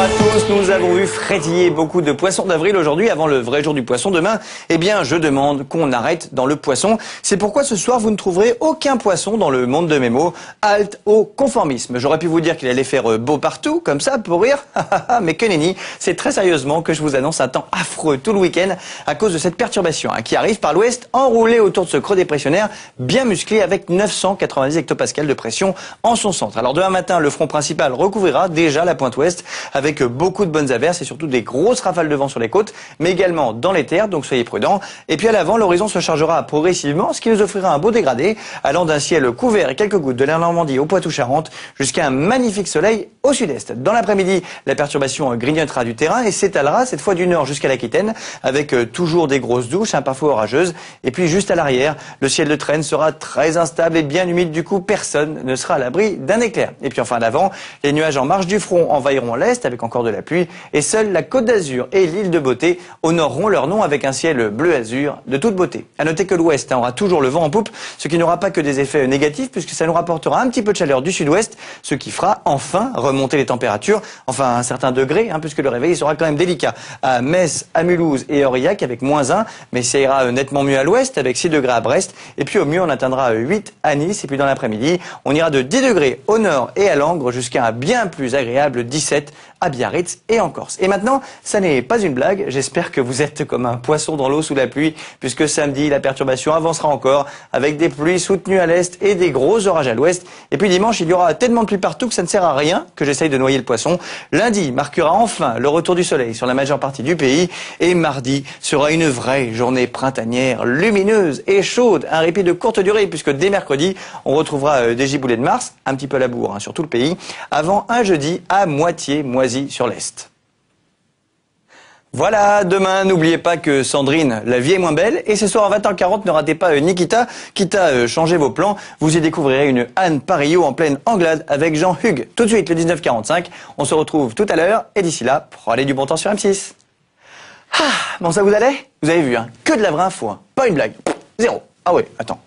à tous, nous avons vu frétiller beaucoup de poissons d'avril aujourd'hui avant le vrai jour du poisson demain. Eh bien, je demande qu'on arrête dans le poisson. C'est pourquoi ce soir, vous ne trouverez aucun poisson dans le monde de mes mots. Halte au conformisme. J'aurais pu vous dire qu'il allait faire beau partout, comme ça, pour rire. Mais que nenni, c'est très sérieusement que je vous annonce un temps affreux tout le week-end à cause de cette perturbation qui arrive par l'ouest, enroulée autour de ce creux dépressionnaire bien musclé avec 990 hectopascales de pression en son centre. Alors demain matin, le front principal recouvrira déjà la pointe ouest avec beaucoup de bonnes averses et surtout des grosses rafales de vent sur les côtes, mais également dans les terres, donc soyez prudents. Et puis à l'avant, l'horizon se chargera progressivement, ce qui nous offrira un beau dégradé, allant d'un ciel couvert et quelques gouttes de la Normandie au Poitou-Charentes jusqu'à un magnifique soleil au sud-est. Dans l'après-midi, la perturbation grignotera du terrain et s'étalera cette fois du nord jusqu'à l'Aquitaine, avec toujours des grosses douches, parfois orageuses. Et puis juste à l'arrière, le ciel de traîne sera très instable et bien humide, du coup personne ne sera à l'abri d'un éclair. Et puis enfin à l'avant, les nuages en marge du front envahiront l'est avec encore de la pluie et seule la Côte d'Azur et l'île de Beauté honoreront leur nom avec un ciel bleu azur de toute beauté. À noter que l'ouest aura toujours le vent en poupe, ce qui n'aura pas que des effets négatifs puisque ça nous rapportera un petit peu de chaleur du sud-ouest, ce qui fera enfin remonter les températures, enfin à un certain degré, puisque le réveil sera quand même délicat à Metz, à Mulhouse et à Aurillac avec -1, mais ça ira nettement mieux à l'ouest avec 6 degrés à Brest et puis au mieux on atteindra 8 à Nice et puis dans l'après-midi on ira de 10 degrés au nord et à Langres jusqu'à un bien plus agréable 17 à Biarritz et en Corse. Et maintenant, ça n'est pas une blague, j'espère que vous êtes comme un poisson dans l'eau sous la pluie, puisque samedi, la perturbation avancera encore, avec des pluies soutenues à l'est et des gros orages à l'ouest. Et puis dimanche, il y aura tellement de pluie partout que ça ne sert à rien que j'essaye de noyer le poisson. Lundi marquera enfin le retour du soleil sur la majeure partie du pays, et mardi sera une vraie journée printanière, lumineuse et chaude, un répit de courte durée, puisque dès mercredi, on retrouvera des giboulées de mars, un petit peu à la bourre sur tout le pays, avant un jeudi à moitié moisi sur l'est. Voilà, demain, n'oubliez pas que Sandrine, la vie est moins belle. Et ce soir à 20h40, ne ratez pas Nikita, quitte à changer vos plans. Vous y découvrirez une Anne Parillo en pleine Anglade avec Jean Hugues. Tout de suite, le 19h45. On se retrouve tout à l'heure. Et d'ici là, prenez du bon temps sur M6. Bon, ça vous allait? Vous avez vu, que de la vraie info. Pas une blague. Zéro. Ah ouais, attends.